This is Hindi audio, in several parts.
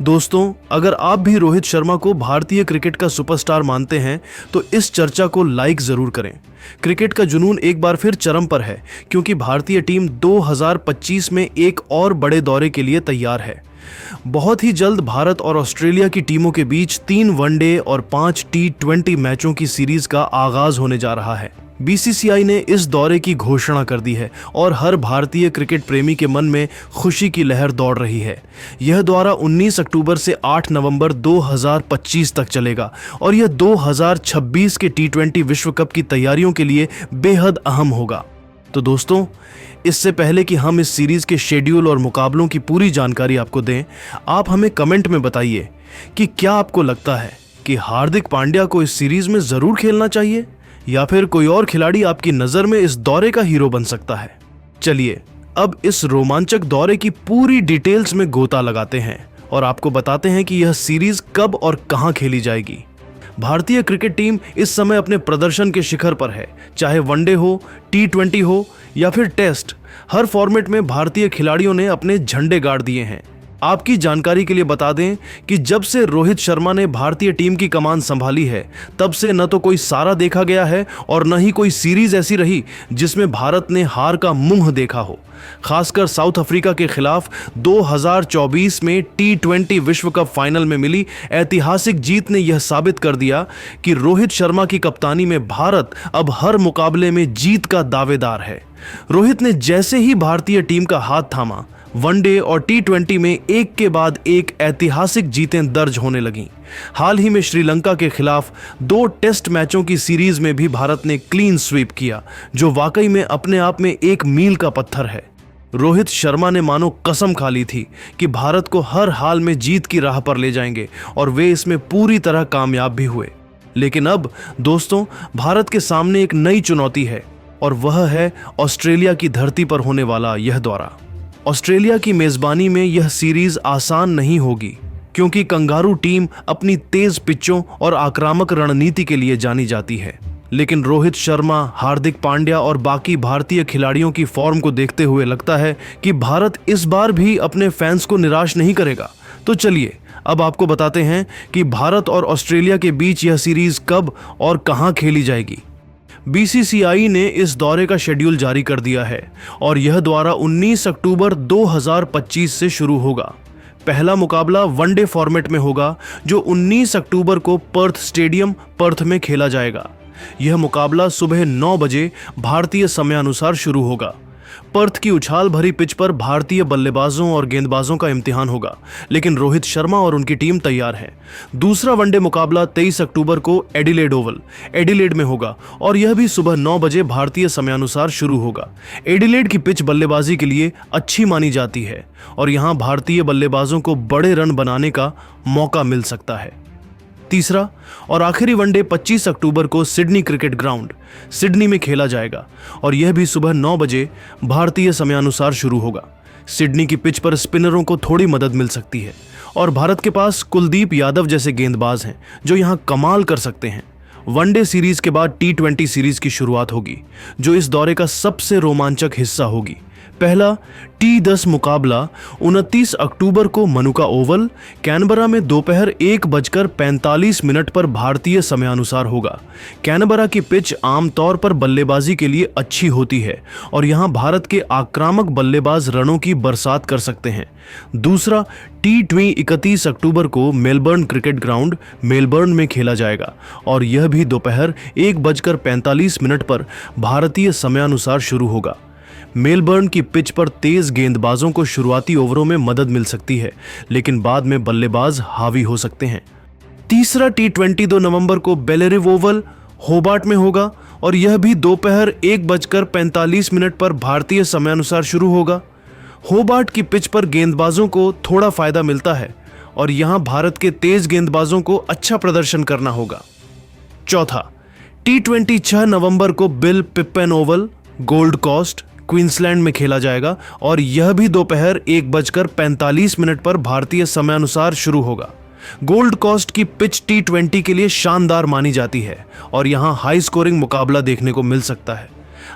दोस्तों, अगर आप भी रोहित शर्मा को भारतीय क्रिकेट का सुपरस्टार मानते हैं तो इस चर्चा को लाइक जरूर करें। क्रिकेट का जुनून एक बार फिर चरम पर है क्योंकि भारतीय टीम 2025 में एक और बड़े दौरे के लिए तैयार है। बहुत ही जल्द भारत और ऑस्ट्रेलिया की टीमों के बीच 3 वनडे और 5 T20 मैचों की सीरीज का आगाज होने जा रहा है। बीसीसीआई ने इस दौरे की घोषणा कर दी है और हर भारतीय क्रिकेट प्रेमी के मन में खुशी की लहर दौड़ रही है। यह दौरा 19 अक्टूबर से 8 नवंबर 2025 तक चलेगा और यह 2026 के T20 विश्व कप की तैयारियों के लिए बेहद अहम होगा। तो दोस्तों, इससे पहले कि हम इस सीरीज के शेड्यूल और मुकाबलों की पूरी जानकारी आपको दें, आप हमें कमेंट में बताइए कि क्या आपको लगता है कि हार्दिक पांड्या को इस सीरीज में जरूर खेलना चाहिए या फिर कोई और खिलाड़ी आपकी नजर में इस दौरे का हीरो बन सकता है। चलिए अब इस रोमांचक दौरे की पूरी डिटेल्स में गोता लगाते हैं और आपको बताते हैं कि यह सीरीज कब और कहां खेली जाएगी। भारतीय क्रिकेट टीम इस समय अपने प्रदर्शन के शिखर पर है, चाहे वनडे हो, T20 हो या फिर टेस्ट। हर फॉर्मेट में भारतीय खिलाड़ियों ने अपने झंडे गाड़ दिए हैं। आपकी जानकारी के लिए बता दें कि जब से रोहित शर्मा ने भारतीय टीम की कमान संभाली है, तब से न तो कोई सारा देखा गया है और न ही कोई सीरीज ऐसी रही जिसमें भारत ने हार का मुंह देखा हो। खासकर साउथ अफ्रीका के खिलाफ 2024 में T20 विश्व कप फाइनल में मिली ऐतिहासिक जीत ने यह साबित कर दिया कि रोहित शर्मा की कप्तानी में भारत अब हर मुकाबले में जीत का दावेदार है। रोहित ने जैसे ही भारतीय टीम का हाथ थामा, वनडे और T20 में एक के बाद एक ऐतिहासिक जीतें दर्ज होने लगीं। हाल ही में श्रीलंका के खिलाफ 2 टेस्ट मैचों की सीरीज में भी भारत ने क्लीन स्वीप किया, जो वाकई में अपने आप में एक मील का पत्थर है। रोहित शर्मा ने मानो कसम खा ली थी कि भारत को हर हाल में जीत की राह पर ले जाएंगे और वे इसमें पूरी तरह कामयाब भी हुए। लेकिन अब दोस्तों, भारत के सामने एक नई चुनौती है और वह है ऑस्ट्रेलिया की धरती पर होने वाला यह दौरा। ऑस्ट्रेलिया की मेजबानी में यह सीरीज आसान नहीं होगी क्योंकि कंगारू टीम अपनी तेज पिचों और आक्रामक रणनीति के लिए जानी जाती है। लेकिन रोहित शर्मा, हार्दिक पांड्या और बाकी भारतीय खिलाड़ियों की फॉर्म को देखते हुए लगता है कि भारत इस बार भी अपने फैंस को निराश नहीं करेगा। तो चलिए अब आपको बताते हैं कि भारत और ऑस्ट्रेलिया के बीच यह सीरीज कब और कहां खेली जाएगी। बीसीसीआई ने इस दौरे का शेड्यूल जारी कर दिया है और यह दौरा 19 अक्टूबर 2025 से शुरू होगा। पहला मुकाबला वनडे फॉर्मेट में होगा जो 19 अक्टूबर को पर्थ स्टेडियम, पर्थ में खेला जाएगा। यह मुकाबला सुबह 9 बजे भारतीय समयानुसार शुरू होगा। पर्थ की उछाल भरी पिच पर भारतीय बल्लेबाजों और गेंदबाजों का इम्तिहान होगा, लेकिन रोहित शर्मा और उनकी टीम तैयार है। दूसरा वनडे मुकाबला 23 अक्टूबर को एडिलेड ओवल, एडिलेड में होगा और यह भी सुबह 9 बजे भारतीय समयानुसार शुरू होगा। एडिलेड की पिच बल्लेबाजी के लिए अच्छी मानी जाती है और यहां भारतीय बल्लेबाजों को बड़े रन बनाने का मौका मिल सकता है। तीसरा और आखिरी वनडे 25 अक्टूबर को सिडनी क्रिकेट ग्राउंड, सिडनी में खेला जाएगा और यह भी सुबह 9 बजे भारतीय समयानुसार शुरू होगा। सिडनी की पिच पर स्पिनरों को थोड़ी मदद मिल सकती है और भारत के पास कुलदीप यादव जैसे गेंदबाज हैं जो यहां कमाल कर सकते हैं। वनडे सीरीज के बाद T20 सीरीज की शुरुआत होगी, जो इस दौरे का सबसे रोमांचक हिस्सा होगी। पहला T10 मुकाबला 29 अक्टूबर को मनुका ओवल, कैनबरा में दोपहर 1:45 पर भारतीय समयानुसार होगा। कैनबरा की पिच आमतौर पर बल्लेबाजी के लिए अच्छी होती है और यहां भारत के आक्रामक बल्लेबाज रनों की बरसात कर सकते हैं। दूसरा T20 31 अक्टूबर को मेलबर्न क्रिकेट ग्राउंड, मेलबर्न में खेला जाएगा और यह भी दोपहर 1:45 पर भारतीय समयानुसार शुरू होगा। मेलबर्न की पिच पर तेज गेंदबाजों को शुरुआती ओवरों में मदद मिल सकती है, लेकिन बाद में बल्लेबाज हावी हो सकते हैं। तीसरा T20 2 नवंबर को बेलेरिव ओवल, होबार्ट में होगा और यह भी दोपहर 1:45 पर भारतीय समयानुसार शुरू होगा। होबार्ट की पिच पर गेंदबाजों को थोड़ा फायदा मिलता है और यहां भारत के तेज गेंदबाजों को अच्छा प्रदर्शन करना होगा। चौथा T20 6 नवंबर को Bill Pippen Oval, Gold Coast, Queensland में खेला जाएगा और यह भी दोपहर 1:45 पर भारतीय समयानुसार शुरू होगा। गोल्ड कोस्ट की पिच T20 के लिए शानदार मानी जाती है और यहां हाई स्कोरिंग मुकाबला देखने को मिल सकता है।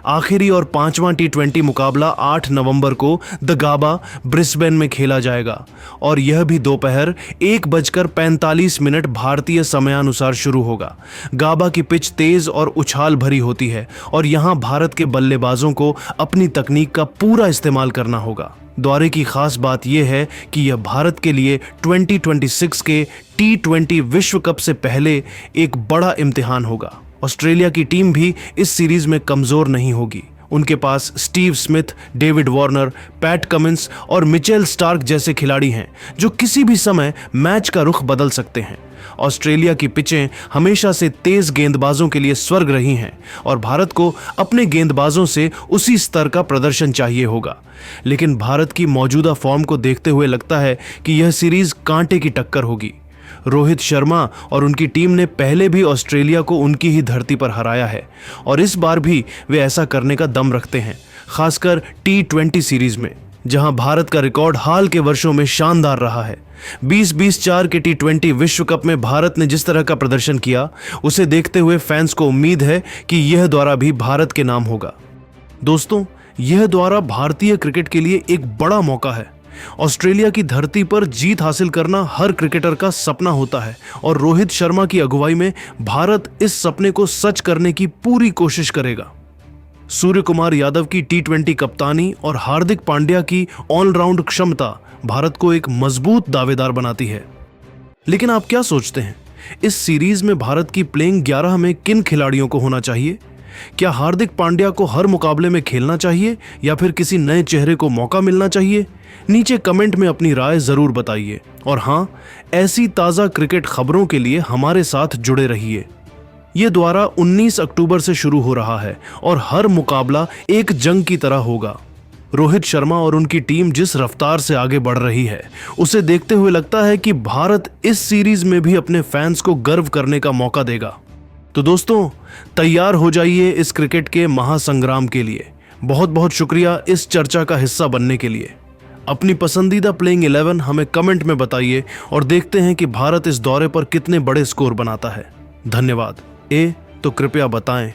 आखिरी और 5वां T20 मुकाबला 8 नवंबर को द गाबा ब्रिस्बेन में खेला जाएगा और यह भी दोपहर 1:45 भारतीय समयानुसार शुरू होगा। गाबा की पिच तेज और उछाल भरी होती है और यहां भारत के बल्लेबाजों को अपनी तकनीक का पूरा इस्तेमाल करना होगा। दौरे की खास बात यह है कि यह भारत के लिए 2026 के T20 विश्व कप से पहले एक बड़ा इम्तिहान होगा। ऑस्ट्रेलिया की टीम भी इस सीरीज में कमजोर नहीं होगी। उनके पास Steve Smith, David Warner, Pat Cummins और मिचेल स्टार्क जैसे खिलाड़ी हैं जो किसी भी समय मैच का रुख बदल सकते हैं। ऑस्ट्रेलिया की पिचें हमेशा से तेज गेंदबाजों के लिए स्वर्ग रही हैं और भारत को अपने गेंदबाजों से उसी स्तर का प्रदर्शन चाहिए होगा। लेकिन भारत की मौजूदा फॉर्म को देखते हुए लगता है कि यह सीरीज कांटे की टक्कर होगी। रोहित शर्मा और उनकी टीम ने पहले भी ऑस्ट्रेलिया को उनकी ही धरती पर हराया है और इस बार भी वे ऐसा करने का दम रखते हैं, खासकर T20 सीरीज में, जहां भारत का रिकॉर्ड हाल के वर्षों में शानदार रहा है। 2024 के T20 विश्व कप में भारत ने जिस तरह का प्रदर्शन किया, उसे देखते हुए फैंस को उम्मीद है कि यह दौरा भी भारत के नाम होगा। दोस्तों, यह दौरा भारतीय क्रिकेट के लिए एक बड़ा मौका है। ऑस्ट्रेलिया की धरती पर जीत हासिल करना हर क्रिकेटर का सपना होता है और रोहित शर्मा की अगुवाई में भारत इस सपने को सच करने की पूरी कोशिश करेगा। सूर्य कुमार यादव की T20 कप्तानी और हार्दिक पांड्या की ऑलराउंड क्षमता भारत को एक मजबूत दावेदार बनाती है। लेकिन आप क्या सोचते हैं, इस सीरीज में भारत की प्लेइंग 11 में किन खिलाड़ियों को होना चाहिए? क्या हार्दिक पांड्या को हर मुकाबले में खेलना चाहिए या फिर किसी नए चेहरे को मौका मिलना चाहिए? नीचे कमेंट में अपनी राय जरूर बताइए और हाँ, ऐसी ताज़ा क्रिकेट खबरों के लिए हमारे साथ जुड़े रहिए। ये दौरा 19 अक्टूबर से शुरू हो रहा है और हर मुकाबला एक जंग की तरह होगा। रोहित शर्मा और उनकी टीम जिस रफ्तार से आगे बढ़ रही है, उसे देखते हुए लगता है कि भारत इस सीरीज में भी अपने फैंस को गर्व करने का मौका देगा। तो दोस्तों, तैयार हो जाइए इस क्रिकेट के महासंग्राम के लिए। बहुत बहुत शुक्रिया इस चर्चा का हिस्सा बनने के लिए। अपनी पसंदीदा प्लेइंग 11 हमें कमेंट में बताइए और देखते हैं कि भारत इस दौरे पर कितने बड़े स्कोर बनाता है। धन्यवाद। तो कृपया बताएं